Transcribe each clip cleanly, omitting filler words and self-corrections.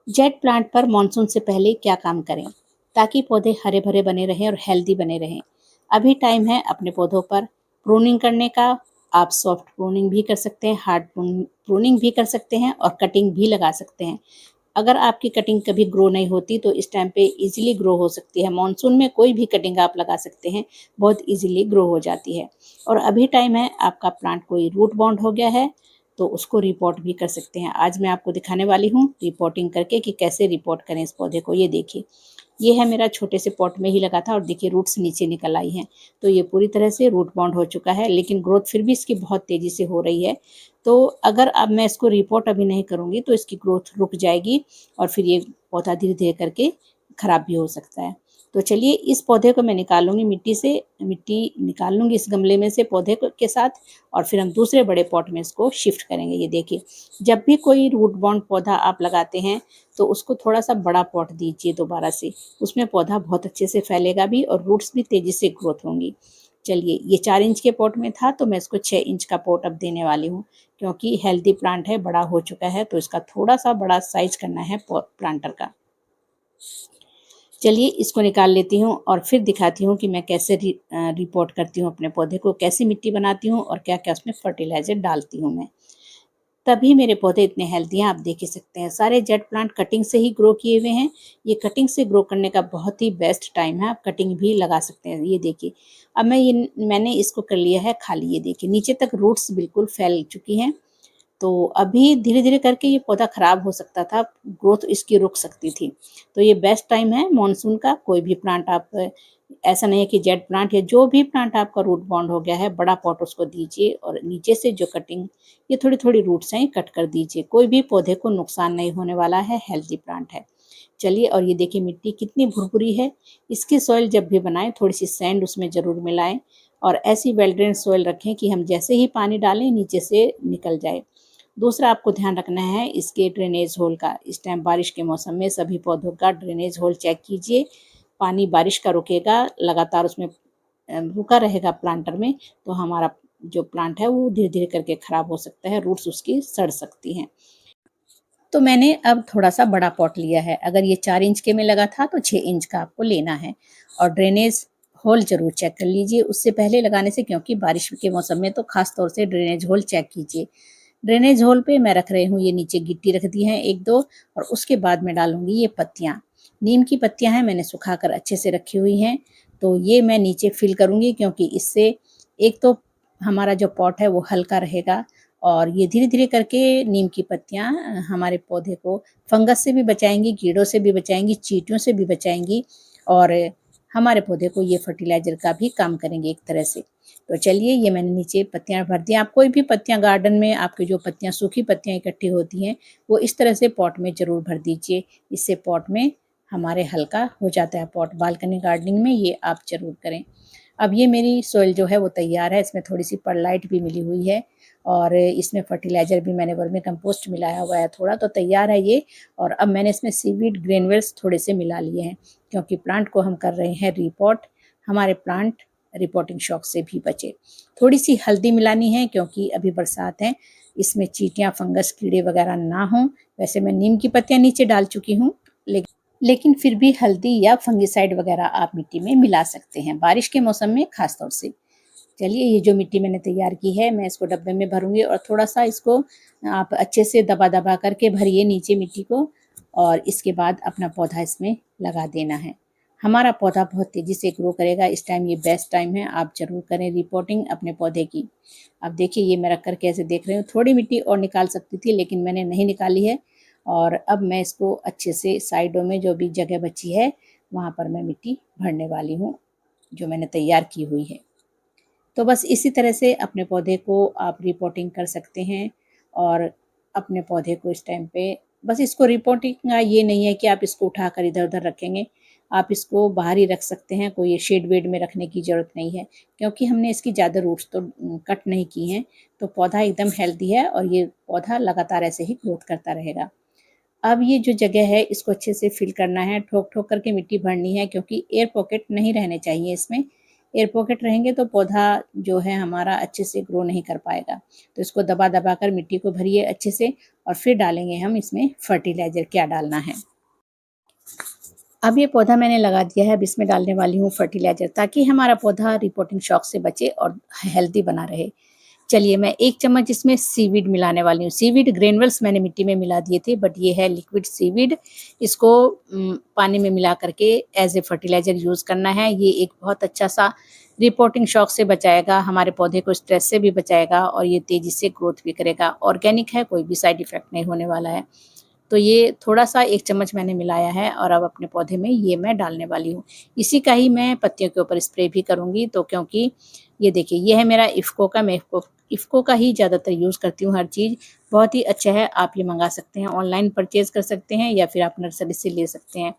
Jade plant पर monsoon से पहले क्या काम करें ताकि पौधे हरे भरे बने रहें और हेल्दी बने रहें। अभी टाइम है अपने पौधों पर प्रूनिंग करने का। आप सॉफ्ट प्रूनिंग भी कर सकते हैं, हार्ड प्रूनिंग भी कर सकते हैं और कटिंग भी लगा सकते हैं। अगर आपकी कटिंग कभी ग्रो नहीं होती तो इस टाइम पे इजीली ग्रो हो सकती है। मॉनसून में कोई भी कटिंग आप लगा सकते हैं, बहुत इजीली ग्रो हो जाती है। और अभी टाइम है, आपका प्लांट कोई रूट बाउंड हो गया है तो उसको रिपोर्ट भी कर सकते हैं। आज मैं आपको दिखाने वाली हूँ रिपोर्टिंग करके कि कैसे रिपोर्ट करें इस पौधे को। ये देखिए, ये है मेरा छोटे से पॉट में ही लगा था और देखिए रूट्स नीचे निकल आई हैं। तो ये पूरी तरह से रूट बाउंड हो चुका है, लेकिन ग्रोथ फिर भी इसकी बहुत तेज़ी से हो रही है। तो अगर अब मैं इसको रिपोर्ट अभी नहीं करूँगी तो इसकी ग्रोथ रुक जाएगी और फिर ये पौधा धीरे धीरे करके खराब भी हो सकता है। तो चलिए, इस पौधे को मैं निकाल लूँगी मिट्टी से, मिट्टी निकाल लूँगी इस गमले में से पौधे के साथ, और फिर हम दूसरे बड़े पॉट में इसको शिफ्ट करेंगे। ये देखिए, जब भी कोई रूट बाउंड पौधा आप लगाते हैं तो उसको थोड़ा सा बड़ा पॉट दीजिए दोबारा से। उसमें पौधा बहुत अच्छे से फैलेगा भी और रूट्स भी तेज़ी से ग्रोथ होंगी। चलिए, ये 4 इंच के पॉट में था तो मैं इसको 6 इंच का पॉट अब देने वाली हूँ, क्योंकि हेल्दी प्लांट है, बड़ा हो चुका है तो इसका थोड़ा सा बड़ा साइज करना है प्लांटर का। चलिए, इसको निकाल लेती हूँ और फिर दिखाती हूँ कि मैं कैसे रिपोर्ट करती हूँ अपने पौधे को, कैसी मिट्टी बनाती हूँ और क्या क्या उसमें फर्टिलाइज़र डालती हूँ मैं। तभी मेरे पौधे इतने हेल्दी हैं, आप देख ही सकते हैं। सारे जेट प्लांट कटिंग से ही ग्रो किए हुए हैं। ये कटिंग से ग्रो करने का बहुत ही बेस्ट टाइम है, आप कटिंग भी लगा सकते हैं। ये देखिए, अब मैंने इसको कर लिया है खाली। ये देखिए, नीचे तक रूट्स बिल्कुल फैल चुकी हैं। तो अभी धीरे-धीरे करके ये पौधा खराब हो सकता था, ग्रोथ इसकी रुक सकती थी। तो ये बेस्ट टाइम है मॉनसून का। कोई भी प्लांट आप, ऐसा नहीं है कि जेट प्लांट या जो भी प्लांट आपका रूट बाउंड हो गया है, बड़ा पॉट उसको दीजिए और नीचे से जो कटिंग, ये थोड़ी-थोड़ी रूट्स हैं, कट कर दीजिए। कोई भी पौधे को नुकसान नहीं होने वाला है, हेल्दी प्लांट है। चलिए, और ये देखिए मिट्टी कितनी भुरभुरी है। इसकी सॉइल जब भी बनाएँ थोड़ी-सी सैंड उसमें ज़रूर मिलाएँ और ऐसी वेल ड्रेन्ड सॉइल रखें कि हम जैसे ही पानी डालें नीचे से निकल जाए। दूसरा आपको ध्यान रखना है इसके ड्रेनेज होल का। इस टाइम बारिश के मौसम में सभी पौधों का ड्रेनेज होल चेक कीजिए। पानी बारिश का रुकेगा, लगातार उसमें रुका रहेगा प्लांटर में, तो हमारा जो प्लांट है वो धीरे-धीरे करके खराब हो सकता है, रूट्स उसकी सड़ सकती हैं। तो मैंने अब थोड़ा-सा बड़ा पॉट लिया है। अगर ये 4 इंच के में लगा था तो 6 इंच का आपको लेना है और ड्रेनेज होल ज़रूर चेक कर लीजिए उससे पहले लगाने से, क्योंकि बारिश के मौसम में तो ख़ास तौर से ड्रेनेज होल चेक कीजिए। ड्रेनेज होल पे मैं रख रही हूँ, ये नीचे गिट्टी रख दी है 1-2 और उसके बाद मैं डालूँगी ये पत्तियाँ। नीम की पत्तियाँ हैं, मैंने सुखाकर अच्छे से रखी हुई हैं, तो ये मैं नीचे फिल करूँगी, क्योंकि इससे एक तो हमारा जो पॉट है वो हल्का रहेगा और ये धीरे-धीरे करके नीम की पत्तियाँ हमारे पौधे को फंगस से भी बचाएँगी, कीड़ों से भी बचाएँगी, चींटियों से भी बचाएँगी और हमारे पौधे को ये फर्टिलाइज़र का भी काम करेंगे एक तरह से। तो चलिए, ये मैंने नीचे पत्तियाँ भर दी। आप कोई भी पत्तियाँ गार्डन में आपकी जो पत्तियाँ, सूखी पत्तियाँ इकट्ठी होती हैं, वो इस तरह से पॉट में ज़रूर भर दीजिए। इससे पॉट में हमारे हल्का हो जाता है पॉट। बालकनी गार्डनिंग में ये आप ज़रूर करें। अब ये मेरी सॉइल जो है वो तैयार है, इसमें थोड़ी-सी परलाइट भी मिली हुई है और इसमें फर्टिलाइज़र भी मैंने वर्मी कंपोस्ट मिलाया हुआ है थोड़ा, तो तैयार है ये। और अब मैंने इसमें सीवीड ग्रेन्युल्स थोड़े से मिला लिए हैं, क्योंकि प्लांट को हम कर रहे हैं रिपोर्ट, हमारे प्लांट रिपोर्टिंग शॉक से भी बचे। थोड़ी-सी हल्दी मिलानी है क्योंकि अभी बरसात है, इसमें चींटियाँ, फंगस, कीड़े वगैरह ना हों। वैसे मैं नीम की पत्तियाँ नीचे डाल चुकी हूँ, लेकिन फिर भी हल्दी या फंगिसाइड वगैरह आप मिट्टी में मिला सकते हैं, बारिश के मौसम में ख़ास तौर से। चलिए, ये जो मिट्टी मैंने तैयार की है मैं इसको डब्बे में भरूँगी और थोड़ा-सा इसको आप अच्छे से दबा-दबा करके भरिए नीचे मिट्टी को और इसके बाद अपना पौधा इसमें लगा देना है। हमारा पौधा बहुत तेज़ी से ग्रो करेगा, इस टाइम ये बेस्ट टाइम है, आप ज़रूर करें रिपोर्टिंग अपने पौधे की। अब देखिए, ये मैं रख कर कैसे देख रही हूँ, थोड़ी मिट्टी और निकाल सकती थी लेकिन मैंने नहीं निकाली है और अब मैं इसको अच्छे से साइडों में जो भी जगह बची है, वहाँ पर मैं मिट्टी भरने वाली हूँ, जो मैंने तैयार की हुई है। तो बस इसी तरह से अपने पौधे को आप रिपोर्टिंग कर सकते हैं और अपने पौधे को इस टाइम पे बस इसको रिपोर्टिंग का ये नहीं है कि आप इसको उठाकर इधर-उधर रखेंगे। आप इसको बाहर ही रख सकते हैं, कोई ये शेड-वेड में रखने की ज़रूरत नहीं है, क्योंकि हमने इसकी ज़्यादा रूट्स तो कट नहीं की हैं, तो पौधा एकदम हेल्दी है और ये पौधा लगातार ऐसे ही ग्रोथ करता रहेगा। अब ये जो जगह है इसको अच्छे से फिल करना है, ठोक-ठोक करके मिट्टी भरनी है, क्योंकि एयर पॉकेट नहीं रहने चाहिए इसमें। एयर पॉकेट रहेंगे तो पौधा जो है हमारा अच्छे से ग्रो नहीं कर पाएगा। तो इसको दबा-दबा कर मिट्टी को भरिए अच्छे से और फिर डालेंगे हम इसमें फर्टिलाइज़र क्या डालना है। अब ये पौधा मैंने लगा दिया है, अब इसमें डालने वाली हूँ फर्टिलाइज़र ताकि हमारा पौधा रिपोर्टिंग शॉक से बचे और हेल्दी बना रहे। चलिए मैं 1 चम्मच इसमें सीवीड मिलाने वाली हूँ। सीवीड ग्रैन्युल्स मैंने मिट्टी में मिला दिए थे बट ये है लिक्विड सीवीड। इसको पानी में मिला करके एज़ ए फर्टिलाइज़र यूज़ करना है। ये एक बहुत अच्छा-सा रिपोर्टिंग शॉक से बचाएगा, हमारे पौधे को स्ट्रेस से भी बचाएगा और ये तेज़ी से ग्रोथ भी करेगा। ऑर्गेनिक है, कोई भी साइड इफ़ेक्ट नहीं होने वाला है। तो ये थोड़ा-सा 1 चम्मच मैंने मिलाया है और अब अपने पौधे में ये मैं डालने वाली हूँ। इसी का ही मैं पत्तियों के ऊपर स्प्रे भी करूँगी तो क्योंकि ये देखिए ये है मेरा इफ़को का, मैं इफ़को का ही ज़्यादातर यूज़ करती हूँ हर चीज़। बहुत ही अच्छा है, आप ये मँगा सकते हैं, ऑनलाइन परचेज़ कर सकते हैं या फिर आप नर्सरी से ले सकते हैं।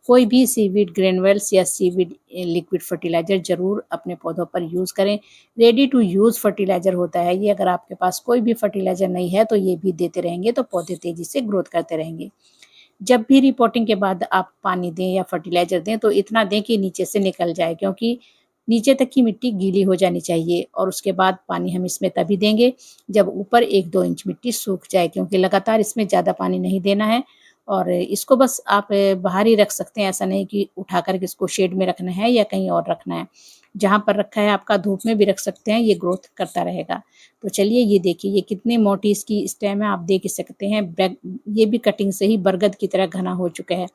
कोई भी सीवीड ग्रैन्युल्स या सीवीड लिक्विड फर्टिलाइज़र ज़रूर अपने पौधों पर यूज़ करें। रेडी टू यूज़ फर्टिलाइज़र होता है ये, अगर आपके पास कोई भी फर्टिलाइज़र नहीं है तो ये भी देते रहेंगे तो पौधे तेज़ी से ग्रोथ करते रहेंगे। जब भी रिपोर्टिंग के बाद आप पानी दें या फर्टिलाइज़र दें तो इतना दें कि नीचे से निकल जाए, क्योंकि नीचे तक की मिट्टी गीली हो जानी चाहिए और उसके बाद पानी हम इसमें तभी देंगे जब ऊपर 1-2 इंच मिट्टी सूख जाए, क्योंकि लगातार इसमें ज़्यादा पानी नहीं देना है और इसको बस आप बाहर ही रख सकते हैं, ऐसा नहीं कि उठा कर के इसको शेड में रखना है या कहीं और रखना है। जहाँ पर रखा है आपका धूप में भी रख सकते हैं, ये ग्रोथ करता रहेगा। तो चलिए ये देखिए ये कितनी मोटी इसकी स्टेम है, आप देख ही सकते हैं। ये भी कटिंग से ही बरगद की तरह घना हो चुका है।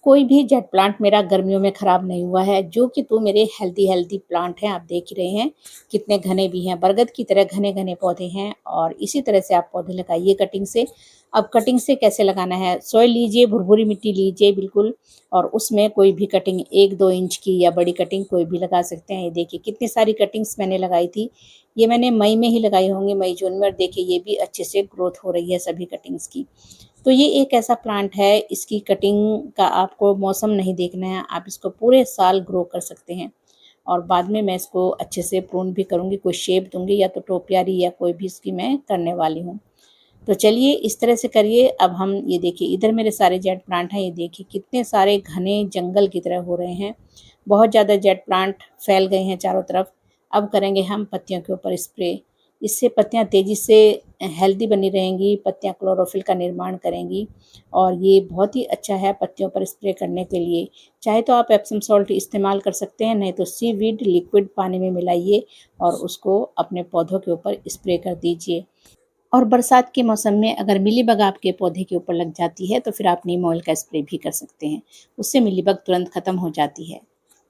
कोई भी जेट प्लांट मेरा गर्मियों में ख़राब नहीं हुआ है, जो कि तो मेरे हेल्दी प्लांट हैं, आप देख ही रहे हैं कितने घने भी हैं, बरगद की तरह घने-घने पौधे हैं और इसी तरह से आप पौधे लगाइए कटिंग से। अब कटिंग से कैसे लगाना है, सॉइल लीजिए, भुरभुरी मिट्टी लीजिए बिल्कुल और उसमें कोई भी कटिंग 1-2 इंच की या बड़ी कटिंग कोई भी लगा सकते हैं। ये देखिए कितनी सारी कटिंग्स मैंने लगाई थी, ये मैंने मई में ही लगाई होंगी, मई-जून में, और देखिए ये भी अच्छे से ग्रोथ हो रही है सभी कटिंग्स की। तो ये एक ऐसा प्लांट है, इसकी कटिंग का आपको मौसम नहीं देखना है, आप इसको पूरे साल ग्रो कर सकते हैं और बाद में मैं इसको अच्छे से प्रून भी करूँगी, कोई शेप दूँगी या तो टोपियारी या कोई भी इसकी मैं करने वाली हूँ। तो चलिए इस तरह से करिए। अब हम ये देखिए इधर मेरे सारे जेट प्लांट हैं, ये देखिए कितने सारे घने जंगल की तरह हो रहे हैं। बहुत ज़्यादा जेट प्लांट फैल गए हैं चारों तरफ। अब करेंगे हम पत्तियों के ऊपर स्प्रे। इससे पत्तियाँ तेज़ी से हेल्दी बनी रहेंगी, पत्तियाँ क्लोरोफिल का निर्माण करेंगी और ये बहुत ही अच्छा है पत्तियों पर स्प्रे करने के लिए। चाहे तो आप एप्सम सॉल्ट इस्तेमाल कर सकते हैं, नहीं तो सीवीड लिक्विड पानी में मिलाइए और उसको अपने पौधों के ऊपर स्प्रे कर दीजिए। और बरसात के मौसम में अगर मिलीबग आपके पौधे के ऊपर लग जाती है तो फिर आप नीम ऑयल का स्प्रे भी कर सकते हैं, उससे मिलीबग तुरंत ख़त्म हो जाती है।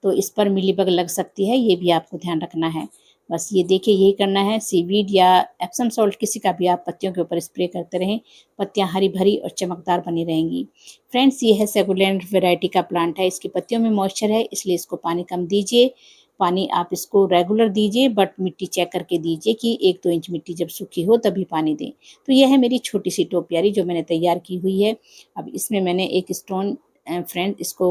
तो इस पर मिलीबग लग सकती है, ये भी आपको ध्यान रखना है। बस ये देखिए यही करना है, सीवीड या एप्सम सॉल्ट किसी का भी आप पत्तियों के ऊपर स्प्रे करते रहें, पत्तियाँ हरी भरी और चमकदार बनी रहेंगी। फ्रेंड्स ये है सेगुलेंट वैरायटी का प्लांट है, इसकी पत्तियों में मॉइस्चर है इसलिए इसको पानी कम दीजिए। पानी आप इसको रेगुलर दीजिए बट मिट्टी चेक करके दीजिए कि 1-2 इंच मिट्टी जब सूखी हो तभी पानी दें। तो यह है मेरी छोटी सी टोपियारी जो मैंने तैयार की हुई है। अब इसमें मैंने एक स्टोन फ्रेंड इसको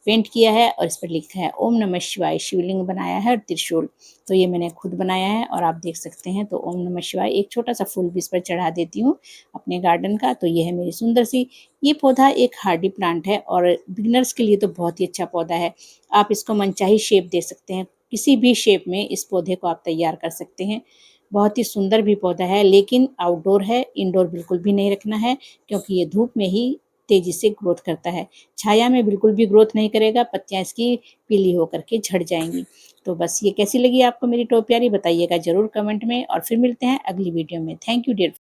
पेंट किया है और इस पर लिखा है ओम नमः शिवाय, शिवलिंग बनाया है और त्रिशूल। तो ये मैंने खुद बनाया है और आप देख सकते हैं। तो ओम नमः शिवाय एक छोटा सा फूल भी इस पर चढ़ा देती हूँ अपने गार्डन का। तो ये है मेरी सुंदर सी, ये पौधा एक हार्डी प्लांट है और बिगिनर्स के लिए तो बहुत ही अच्छा पौधा है। आप इसको मनचाही शेप दे सकते हैं, किसी भी शेप में इस पौधे को आप तैयार कर सकते हैं। बहुत ही सुंदर भी पौधा है, लेकिन आउटडोर है, इंडोर बिल्कुल भी नहीं रखना है क्योंकि ये धूप में ही तेज़ी से ग्रोथ करता है। छाया में बिल्कुल भी ग्रोथ नहीं करेगा, पत्तियाँ इसकी पीली होकर के झड़ जाएँगी। तो बस ये कैसी लगी आपको मेरी टोपियारी, बताइएगा ज़रूर कमेंट में और फिर मिलते हैं अगली वीडियो में। Thank you dear